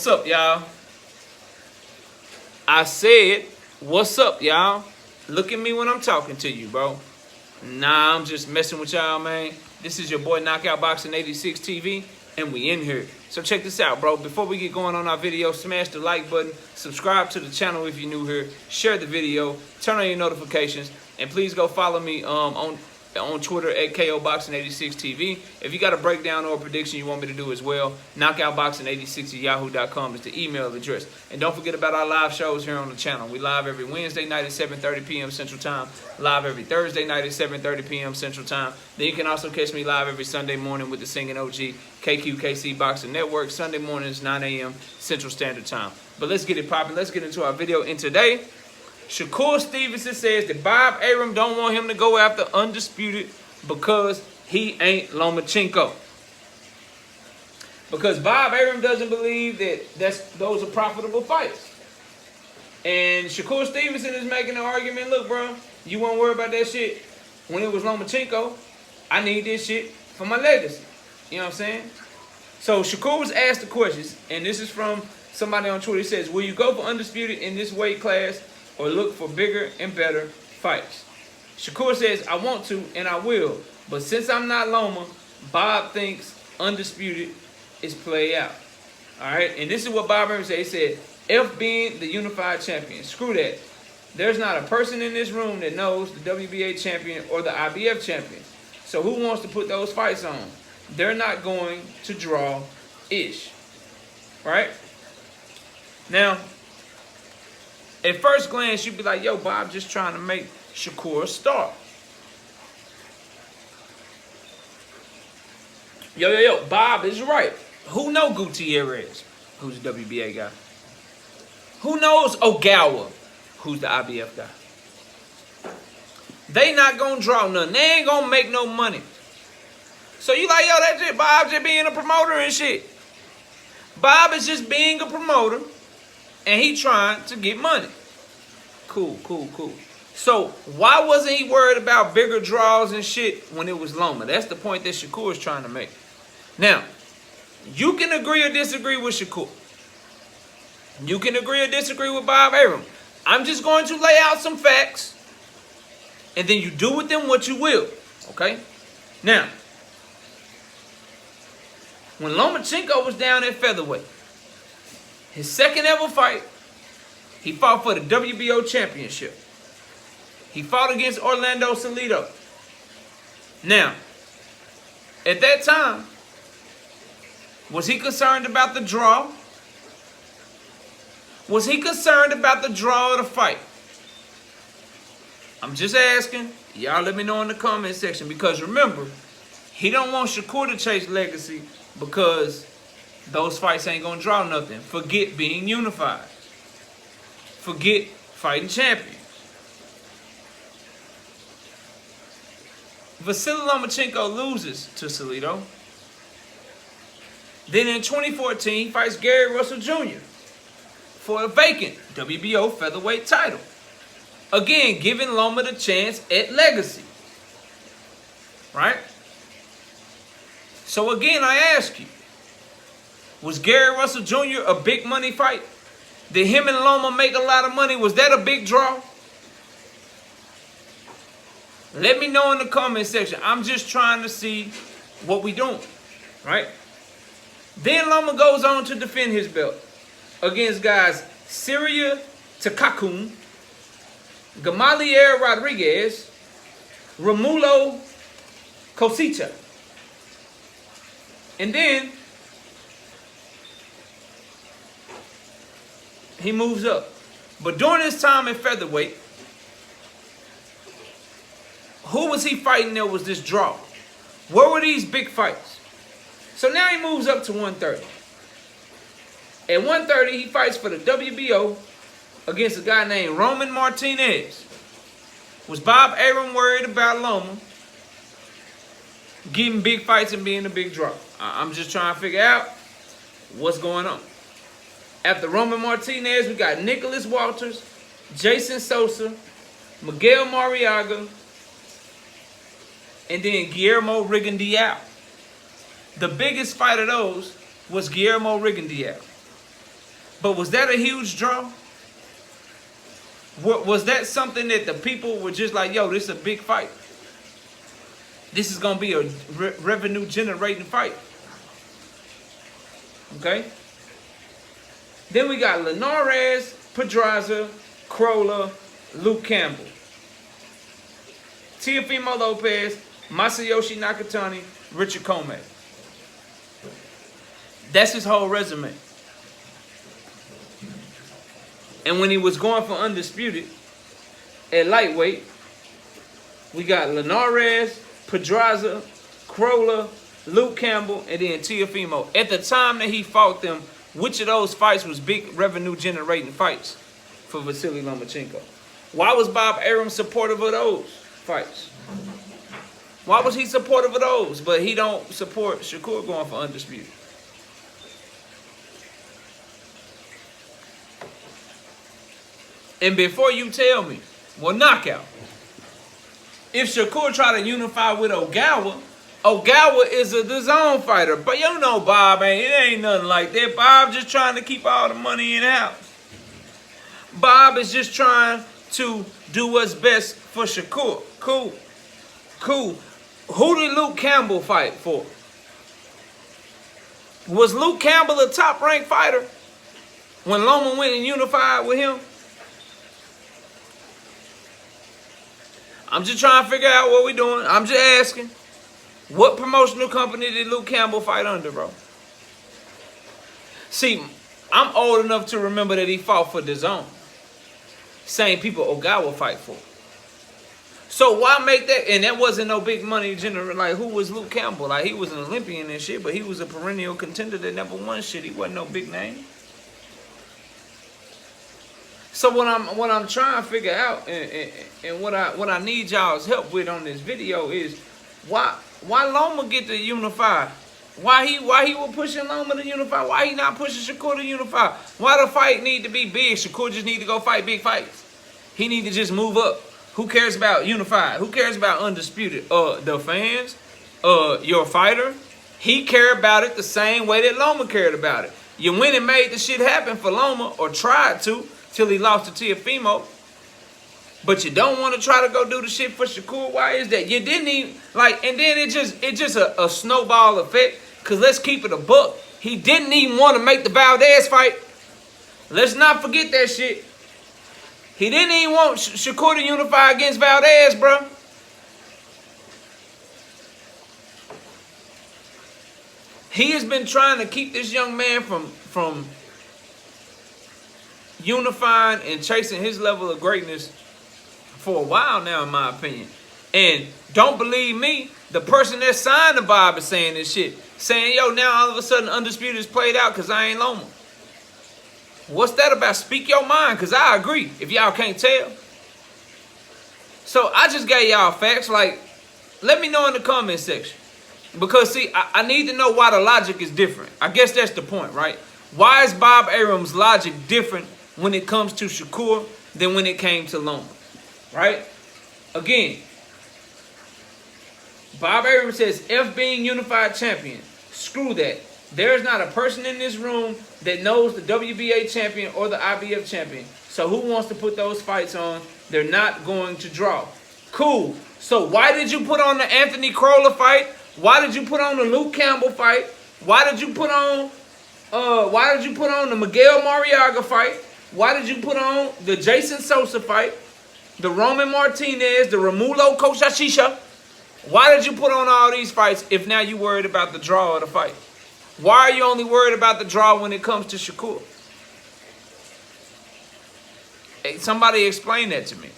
What's up, y'all? I said, what's up, y'all? Look at me when I'm talking to you, bro. Nah, I'm just messing with y'all, man. This is your boy Knockout Boxing 86 TV, and we in here. So check this out, bro. Before we get going on our video, smash the like button, subscribe to the channel if you're new here, share the video, turn on your notifications, and please go follow me on Twitter at KOBoxing86TV. If you got a breakdown or a prediction you want me to do as well, knockoutboxing86 at yahoo.com is the email address. And don't forget about our live shows here on the channel. We live every Wednesday night at 7:30 p.m. Central Time, live every Thursday night at 7:30 p.m. Central Time. Then you can also catch me live every Sunday morning with the Singing OG KQKC Boxing Network, Sunday mornings 9 a.m. Central Standard Time. But let's get it popping. Let's get into our video. And today, Shakur Stevenson says that Bob Arum don't want him to go after Undisputed because he ain't Lomachencko. Because Bob Arum doesn't believe that those are profitable fights. And Shakur Stevenson is making an argument, look, bro, you won't worry about that shit when it was Lomachencko. I need this shit for my legacy. You know what I'm saying? So Shakur was asked the questions, and this is from somebody on Twitter. He says, will you go for Undisputed in this weight class or look for bigger and better fights? Shakur says, I want to and I will. But since I'm not Loma, Bob thinks Undisputed is play out. Alright? And this is what Bob Arum said. He said, F being the unified champion. Screw that. There's not a person in this room that knows the WBA champion or the IBF champion. So who wants to put those fights on? They're not going to draw ish. Right? Now, at first glance, you'd be like, yo, Bob just trying to make Shakur a star. Yo, Bob is right. Who knows Gutierrez, who's the WBA guy? Who knows Ogawa, who's the IBF guy? They not going to draw nothing. They ain't going to make no money. So you like, yo, that's it. Bob just being a promoter and shit. Bob is just being a promoter. And he trying to get money. Cool. So why wasn't he worried about bigger draws and shit when it was Loma? That's the point that Shakur is trying to make. Now, you can agree or disagree with Shakur. You can agree or disagree with Bob Arum. I'm just going to lay out some facts. And then you do with them what you will. Okay? Now, when Lomachencko was down at featherweight, his second ever fight, he fought for the WBO championship. He fought against Orlando Salido. Now, at that time, was he concerned about the draw? Was he concerned about the draw of the fight? I'm just asking. Y'all let me know in the comment section. Because remember, he don't want Shakur to chase legacy because those fights ain't gonna draw nothing. Forget being unified. Forget fighting champions. Vasily Lomachenko loses to Salido. Then in 2014, he fights Gary Russell Jr. for a vacant WBO featherweight title. Again, giving Loma the chance at legacy. Right? So again, I ask you, was Gary Russell Jr. a big money fight? Did him and Loma make a lot of money? Was that a big draw? Let me know in the comment section. I'm just trying to see what we doing. Right? Then Loma goes on to defend his belt against guys Syria Takakun, Gamaliel Rodriguez, Romulo Cosita. And then he moves up. But during his time at featherweight, who was he fighting that was this draw? Where were these big fights? So now he moves up to 130. At 130, he fights for the WBO against a guy named Roman Martinez. Was Bob Arum worried about Loma getting big fights and being a big draw? I'm just trying to figure out what's going on. After Roman Martinez, we got Nicholas Walters, Jason Sosa, Miguel Mariaga, and then Guillermo Rigondeaux. The biggest fight of those was Guillermo Rigondeaux. But was that a huge draw? Was that something that the people were just like, yo, this is a big fight? This is going to be a revenue generating fight. Okay? Then we got Linares, Pedraza, Crowler, Luke Campbell, Teofimo Lopez, Masayoshi Nakatani, Richard Comey. That's his whole resume. And when he was going for Undisputed at lightweight, we got Linares, Pedraza, Crowler, Luke Campbell, and then Teofimo. At the time that he fought them, which of those fights was big revenue generating fights for Vasily Lomachenko? Why was Bob Arum supportive of those fights? Why was he supportive of those, but he don't support Shakur going for Undisputed? And before you tell me, well, knockout. If Shakur try to unify with Ogawa, Ogawa is a DAZN fighter. But you know Bob, it ain't nothing like that. Bob just trying to keep all the money in house. Bob is just trying to do what's best for Shakur. Cool. Cool. Who did Luke Campbell fight for? Was Luke Campbell a top-ranked fighter when Loma went and unified with him? I'm just trying to figure out what we're doing. I'm just asking. What promotional company did Luke Campbell fight under, bro? See, I'm old enough to remember that he fought for DAZN. Same people Ogawa fight for. So why make that? And that wasn't no big money general. Like, who was Luke Campbell? Like, he was an Olympian and shit, but he was a perennial contender that never won shit. He wasn't no big name. So what I'm trying to figure out, and what I need y'all's help with on this video is why Loma get to unify? Why he was pushing Loma to unify? Why he not pushing Shakur to unify? Why the fight need to be big? Shakur just need to go fight big fights. He need to just move up. Who cares about unified? Who cares about Undisputed? The fans? Your fighter? He cared about it the same way that Loma cared about it. You went and made the shit happen for Loma, or tried to, till he lost to Teofimo. But you don't want to try to go do the shit for Shakur. Why is that? You didn't even, like, and then it's just a snowball effect. Because let's keep it a buck. He didn't even want to make the Valdez fight. Let's not forget that shit. He didn't even want Shakur to unify against Valdez, bro. He has been trying to keep this young man from unifying and chasing his level of greatness for a while now, in my opinion. And don't believe me, the person that signed the Bob is saying this shit. Saying, yo, now all of a sudden Undisputed is played out because I ain't Loma. What's that about? Speak your mind, because I agree, if y'all can't tell. So I just gave y'all facts. Like, let me know in the comment section. Because, see, I need to know why the logic is different. I guess that's the point, right? Why is Bob Arum's logic different when it comes to Shakur than when it came to Loma? Right? Again, Bob Arum says, F being unified champion. Screw that. There's not a person in this room that knows the WBA champion or the IBF champion. So who wants to put those fights on? They're not going to draw. Cool. So why did you put on the Anthony Crowler fight? Why did you put on the Luke Campbell fight? Why did you put on the Miguel Mariaga fight? Why did you put on the Jason Sosa fight? The Roman Martinez, the Romulo Koshashisha? Why did you put on all these fights if now you worried about the draw of the fight? Why are you only worried about the draw when it comes to Shakur? Hey, somebody explain that to me.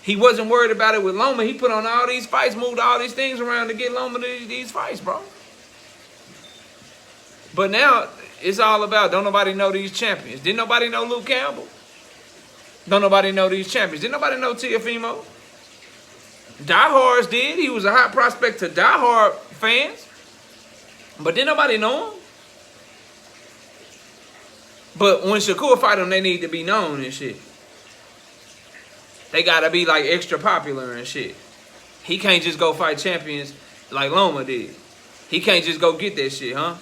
He wasn't worried about it with Loma. He put on all these fights, moved all these things around to get Loma these fights, bro. But now it's all about, don't nobody know these champions. Didn't nobody know Luke Campbell? Don't nobody know these champions. Didn't nobody know Teofimo? Diehards did. He was a hot prospect to diehard fans. But didn't nobody know him? But when Shakur fight him, they need to be known and shit. They gotta be like extra popular and shit. He can't just go fight champions like Loma did. He can't just go get that shit, huh?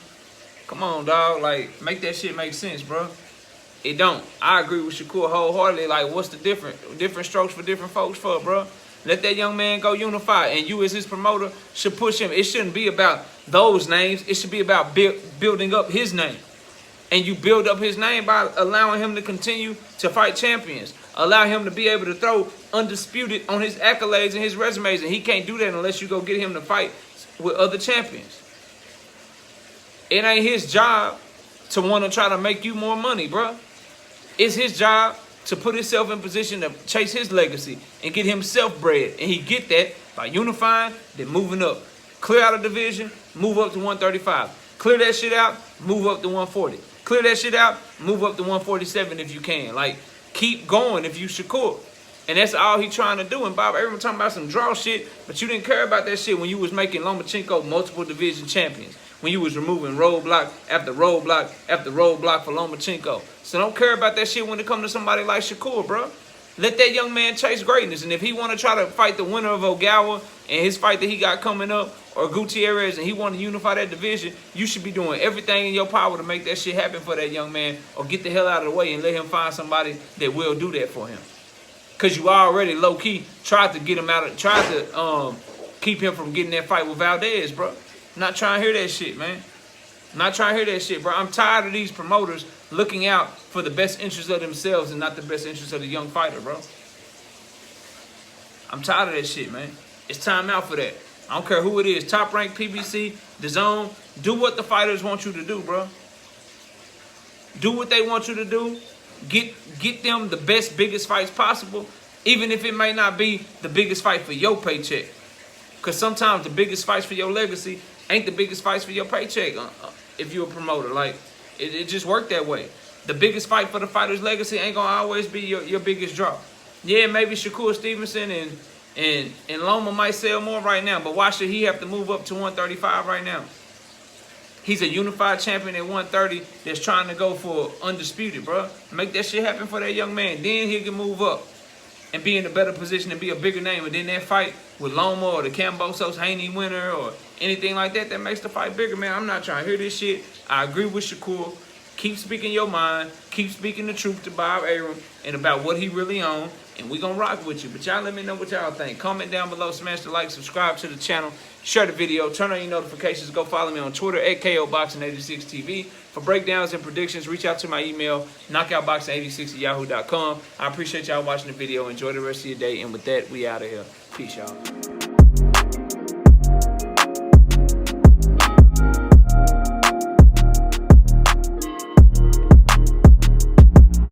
Come on, dog. Like, make that shit make sense, bro. It don't. I agree with Shakur wholeheartedly. Like, what's the different strokes for different folks for, bro? Let that young man go unify, and you as his promoter should push him. It shouldn't be about those names. It should be about building up his name. And you build up his name by allowing him to continue to fight champions. Allow him to be able to throw Undisputed on his accolades and his resumes. And he can't do that unless you go get him to fight with other champions. It ain't his job to want to try to make you more money, bro. It's his job to put himself in position to chase his legacy and get himself bread. And he get that by unifying, then moving up. Clear out a division, move up to 135. Clear that shit out, move up to 140. Clear that shit out, move up to 147 if you can. Like, keep going if you Shakur. And that's all he trying to do. And Bob Arum talking about some draw shit, but you didn't care about that shit when you was making Lomachencko multiple division champions. When you was removing roadblock after roadblock after roadblock for Lomachencko. So don't care about that shit when it comes to somebody like Shakur, bro. Let that young man chase greatness. And if he want to try to fight the winner of Ogawa and his fight that he got coming up, or Gutierrez, and he want to unify that division, you should be doing everything in your power to make that shit happen for that young man, or get the hell out of the way and let him find somebody that will do that for him. Because you already low-key tried to get him out of, tried to keep him from getting that fight with Valdez, bro. Not trying to hear that shit, man. Not trying to hear that shit, bro. I'm tired of these promoters looking out for the best interest of themselves and not the best interest of the young fighter, bro. I'm tired of that shit, man. It's time out for that. I don't care who it is. Top Rank, PBC, DAZN. Do what the fighters want you to do, bro. Do what they want you to do. Get them the best, biggest fights possible, even if it may not be the biggest fight for your paycheck. Because sometimes the biggest fights for your legacy ain't the biggest fights for your paycheck if you're a promoter. Like, it just worked that way. The biggest fight for the fighter's legacy ain't going to always be your biggest draw. Yeah, maybe Shakur Stevenson and Loma might sell more right now, but why should he have to move up to 135 right now? He's a unified champion at 130 that's trying to go for Undisputed, bro. Make that shit happen for that young man. Then he can move up and be in a better position and be a bigger name. And then that fight with Loma or the Kambosos Haney winner or anything like that, that makes the fight bigger, man. I'm not trying to hear this shit. I agree with Shakur. Keep speaking your mind. Keep speaking the truth to Bob Arum and about what he really on. And we going to rock with you. But y'all let me know what y'all think. Comment down below. Smash the like. Subscribe to the channel. Share the video. Turn on your notifications. Go follow me on Twitter at KOBoxing86TV. For breakdowns and predictions, reach out to my email, knockoutboxing86@yahoo.com. I appreciate y'all watching the video. Enjoy the rest of your day. And with that, we out of here. Peace, y'all.